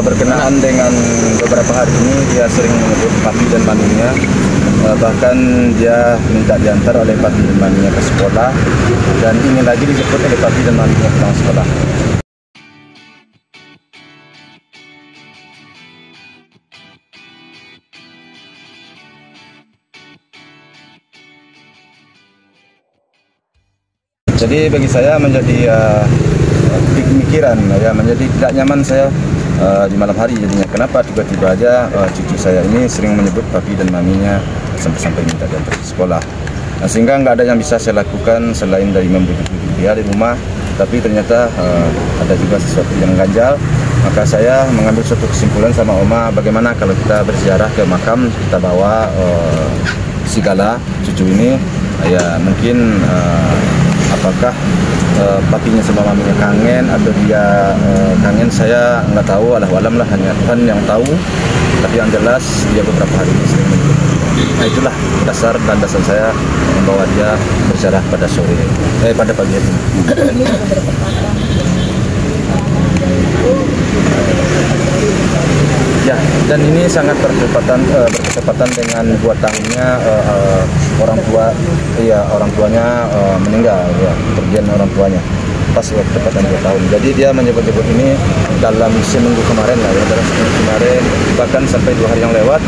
berkenaan dengan beberapa hari ini dia sering menyebut papi dan maminya. Bahkan dia minta diantar oleh papi dan maminya ke sekolah, dan ingin lagi dijemput oleh papi dan maminya pulang sekolah. Jadi bagi saya menjadi pemikiran, ya, menjadi tidak nyaman saya di malam hari jadinya. Kenapa tiba-tiba aja cucu saya ini sering menyebut papi dan maminya sampai minta diantar ke sekolah. Nah, sehingga nggak ada yang bisa saya lakukan selain dari membujuk-bujuk dia di rumah. Tapi ternyata ada juga sesuatu yang ganjal. Maka saya mengambil suatu kesimpulan sama Oma, bagaimana kalau kita berziarah ke makam, kita bawa Sigala, cucu ini, ya mungkin apakah papinya sama maminya kangen atau dia kangen, saya nggak tahu, alam lah, hanya Tuhan yang tahu. Tapi yang jelas dia beberapa hari ini sering menyebut. Nah, itulah dasar dan dasar saya membawa dia berziarah pada pada pagi hari ini. Ya, dan ini sangat bertepatan dengan 2 tahunnya orang tuanya meninggal, ya, kepergian orang tuanya pas bertepatan 2 tahun. Jadi dia menyebut-nyebut ini dalam seminggu kemarin lah, ya, dalam seminggu kemarin, bahkan sampai 2 hari yang lewat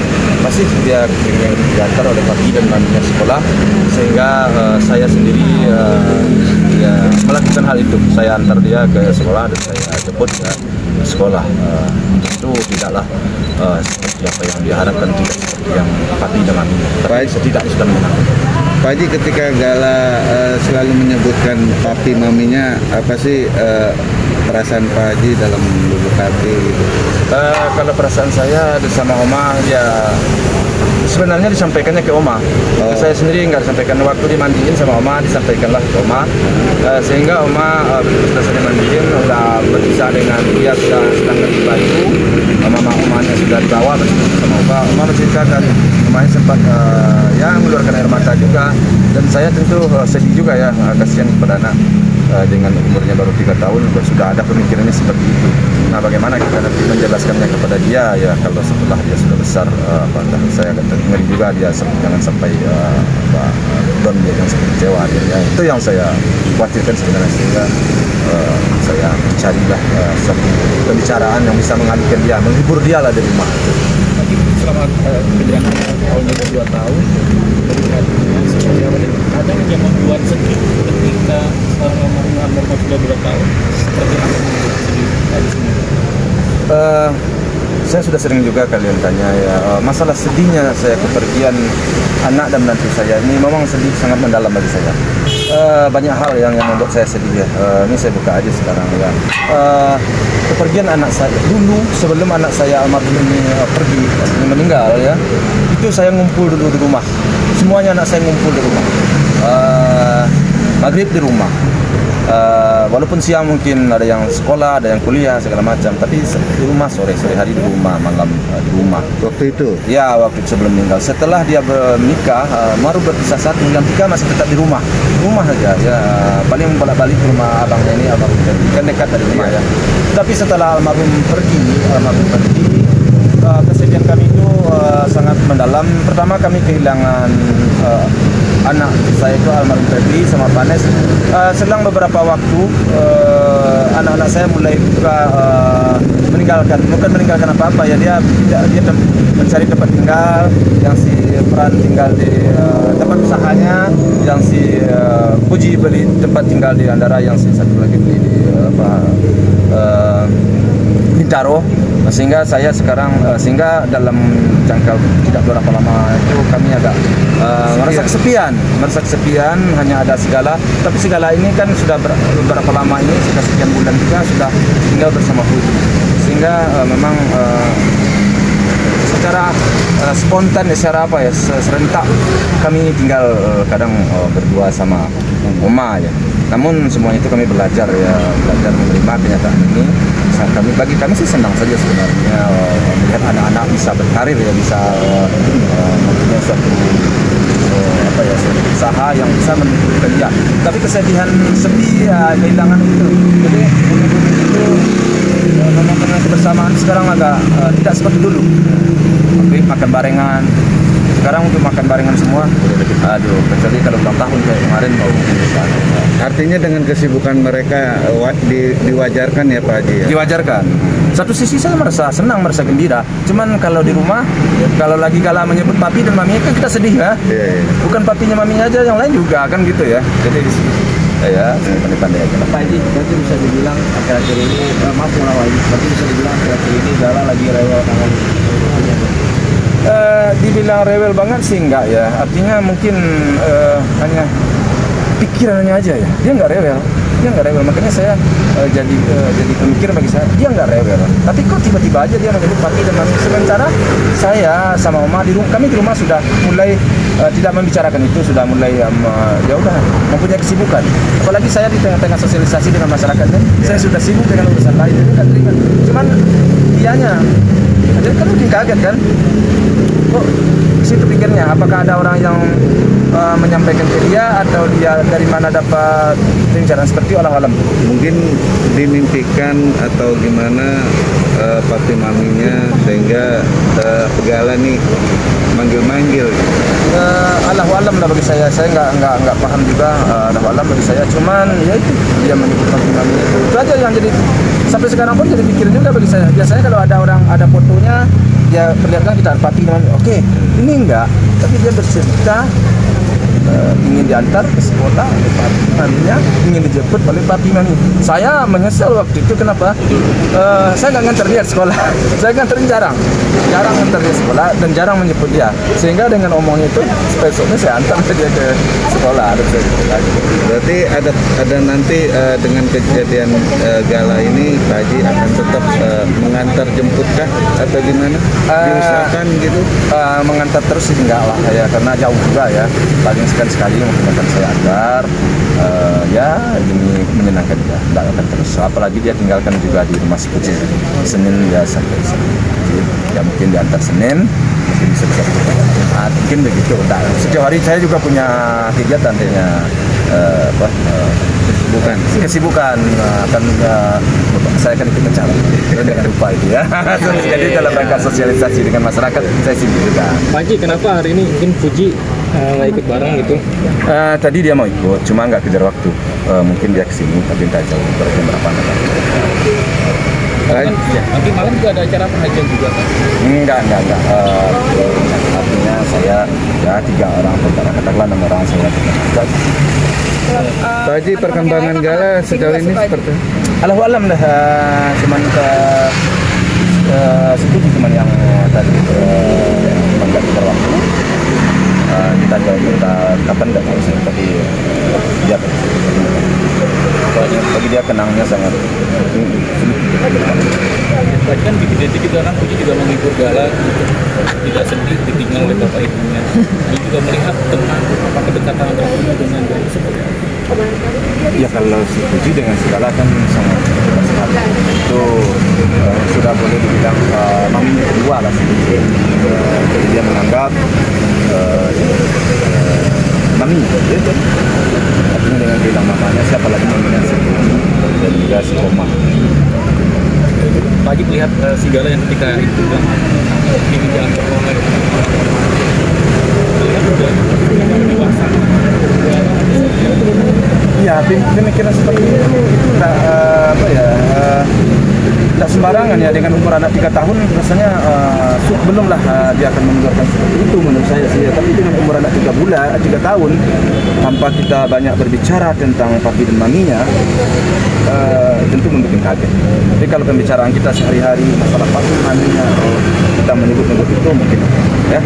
masih dia ingin diantar oleh papi dan maminya sekolah, sehingga saya sendiri ya, melakukan hal itu. Saya antar dia ke sekolah dan saya jemput ya ke sekolah. Tentu tidaklah seperti apa yang diharapkan, tidak seperti yang papi dan maminya, tapi setidaknya sudah menyenangkan. Pak Haji, ketika Gala selalu menyebutkan papi maminya, apa sih perasaan Pak Haji dalam lubuk hati gitu? Kalau perasaan saya sama Oma, ya sebenarnya disampaikannya ke Oma. Saya sendiri nggak disampaikan. Waktu dimandiin sama Oma, disampaikanlah ke Oma. Sehingga Oma sudah saya mandiin, sudah berpisah dengan dia, sudah sedang ganti baju. Mama-mamanya sudah dibawa bersama Oma. Oma menceritakan kemarin sempat ya mengeluarkan air mata juga, dan saya tentu sedih juga ya, kasihan kepada anak dengan umurnya baru 3 tahun sudah ada pemikirannya seperti itu. Nah, bagaimana kita nanti menjelaskannya kepada dia, ya kalau setelah dia sudah besar, saya akan ngeri juga dia jangan sampai down, dia jangan sampai kecewa dia, ya. Itu yang saya khawatirkan sebenarnya, sehingga saya mencarilah satu pembicaraan yang bisa mengalihkan dia, menghibur dia lah di rumah. Selama perjalanan tahunnya 2 tahun, seperti apa nih? Ada yang membuat sedih ketika selama sudah 2 tahun, seperti apa sedih? Saya sudah sering juga kalian tanya ya, masalah sedihnya saya kepergian anak dan menantu saya ini memang sedih sangat mendalam bagi saya. Banyak hal yang membuat saya sedih ya. Ini saya buka aja sekarang ya. Kepergian anak saya dulu, sebelum anak saya almarhum ini pergi, meninggal ya, itu saya ngumpul dulu di rumah. Semuanya anak saya ngumpul di rumah. Maghrib di rumah. Walaupun siang mungkin ada yang sekolah, ada yang kuliah segala macam, tapi di rumah, sore hari di rumah, malam di rumah. Waktu itu? Ya, waktu itu sebelum meninggal. Setelah dia menikah, baru berpisah 1 bulan 3 masih tetap di rumah saja. Ya, paling bolak-balik ke rumah abangnya ini, almarhum kan dekat dari rumah ya. Tapi setelah almarhum pergi, kesedihan kami itu sangat mendalam. Pertama kami kehilangan anak saya itu almarhum Febri sama Panes. Selang beberapa waktu anak-anak saya mulai juga bukan meninggalkan apa-apa ya, dia mencari tempat tinggal, yang si Fran tinggal di tempat usahanya, yang si Puji beli tempat tinggal di Andara, yang si satu lagi beli di Bintaro. Sehingga saya sekarang sehingga dalam jangka tidak berapa lama itu kami agak merasa kesepian, hanya ada Sigala. Tapi Sigala ini kan sudah beberapa lama ini, sudah sekian bulan juga sudah tinggal bersama Puji, sehingga memang secara spontan, secara apa ya, serentak kami tinggal kadang berdua sama Oma ya. Namun semuanya itu kami belajar menerima kenyataan ini. Bagi kami sih senang saja sebenarnya melihat anak-anak bisa berkarir ya, bisa mempunyai suatu usaha yang bisa menunjukkan dia. Tapi sedih ya, kehilangan itu. Jadi itu Memang kebersamaan sekarang agak tidak seperti dulu. Oke, makan barengan. Sekarang untuk makan barengan semua, aduh, kecuali kalau ulang tahun kayak kemarin mau mungkin bisa. Artinya dengan kesibukan mereka diwajarkan ya Pak Haji ya? Diwajarkan. Satu sisi saya merasa senang, merasa gembira. Cuman kalau di rumah, kalau lagi gala menyebut papi dan mami kan kita sedih ya. Iya. Bukan papinya maminya aja, yang lain juga kan gitu ya. Jadi di sini ya pandai-pandai aja. Pak Haji, berarti bisa dibilang akhir-akhir ini, maaf mengawal, berarti bisa dibilang akhir-akhir ini Gala lagi rewel tangan. Dibilang rewel banget sih enggak ya. Artinya mungkin hanya pikirannya aja ya. Dia nggak rewel. Makanya saya jadi pemikir bagi saya. Dia nggak rewel. Tapi kok tiba-tiba aja dia menyebut papi dan mami. Sementara saya sama Oma kami di rumah sudah mulai tidak membicarakan itu, sudah mulai ya udah mempunyai kesibukan. Apalagi saya di tengah-tengah sosialisasi dengan masyarakatnya, saya sudah sibuk dengan urusan lain. Jadi nggak terima. Cuman dianya, jadi kan mungkin kaget kan? Kok situ pikirnya, apakah ada orang yang menyampaikan ke dia atau dia dari mana dapat pembicaraan seperti alam-alam? Mungkin dimimpikan atau gimana papi maminya sehingga Gala nih manggil-manggil. Allahu alam lah bagi saya nggak paham juga. Allahu alam bagi saya, cuman ya itu dia menyebut papi mami itu aja yang jadi sampai sekarang pun jadi pikir juga bagi saya. Biasanya kalau ada orang ada fotonya dia perlihatkan kita papi mami, oke, ini enggak, tapi dia bercerita ingin diantar ke sekolah oleh papi maminya, ingin dijemput oleh papi mami. Saya menyesal waktu itu, kenapa? Saya nggak nganter dia ke sekolah. Saya nganterin jarang nganter dia sekolah dan jarang menjemput dia. Sehingga dengan omongnya itu, besoknya saya antar dia ke sekolah. Berarti ada nanti dengan kejadian Gala ini Pak Haji akan tetap mengantar jemputkah atau gimana? Diusahakan gitu? Mengantar terus sih enggak lah ya, karena jauh juga ya. Paling sekali mungkin akan saya antar, ya demi menyenangkan dia, tidak akan terus. Apalagi dia tinggalkan juga di rumah sepupu Senin ya sampai Senin. Ya mungkin diantar Senin, mungkin bisa mungkin begitu. Nah, sejauh hari saya juga punya kegiatan kesibukan akan saya akan ikut acara dengan lupa itu ya. Jadi dalam rangka sosialisasi dengan masyarakat saya sibuk juga. Pak Haji, kenapa hari ini mungkin Fuji nggak ikut bareng gitu? Tadi dia mau ikut, cuma nggak kejar waktu. Mungkin dia kesini, tapi nggak jauh berapa nanti. Nanti malam juga ada acara pengajian juga kan? Enggak. Artinya saya ya 3 orang, katakanlah 6 orang saya. Pak Haji, perkembangan Gala sejauh ini seperti? Allahu alam dah, cuman ke sepupu cuman yang tadi menggak waktu. Kita kapan nggak tahu sih, tapi dia bagi dia kenangnya sangat. Tadi kan di detik juga kan Fuji juga menghibur Gala gitu. Tidak sedih ditinggal oleh bapak ibunya. Dia juga melihat tentang apa kedekatan antara Fuji dengan Gala seperti apa. Ya kalau si Fuji dengan segala kan sangat dekat sekali. Itu sudah boleh dibilang mami kedua lah sih. Jadi dia menganggap mami gitu. Artinya dengan bilang mamanya, siapa lagi maminya si Fuji dan juga si Oma. Pak Haji melihat si Gala yang ketika itu kan ingin jalan ke rumah itu. Melihat udah dewasa. Iya, pemikiran seperti itu tidak sembarangan ya. Dengan umur anak 3 tahun rasanya belumlah dia akan mengeluarkan seperti itu menurut saya sih. Tapi dengan umur anak 3 tahun tanpa kita banyak berbicara tentang papi dan maminya, tentu membuat kaget. Jadi kalau pembicaraan kita sehari-hari masalah papi maminya, kita menyebut itu mungkin ya.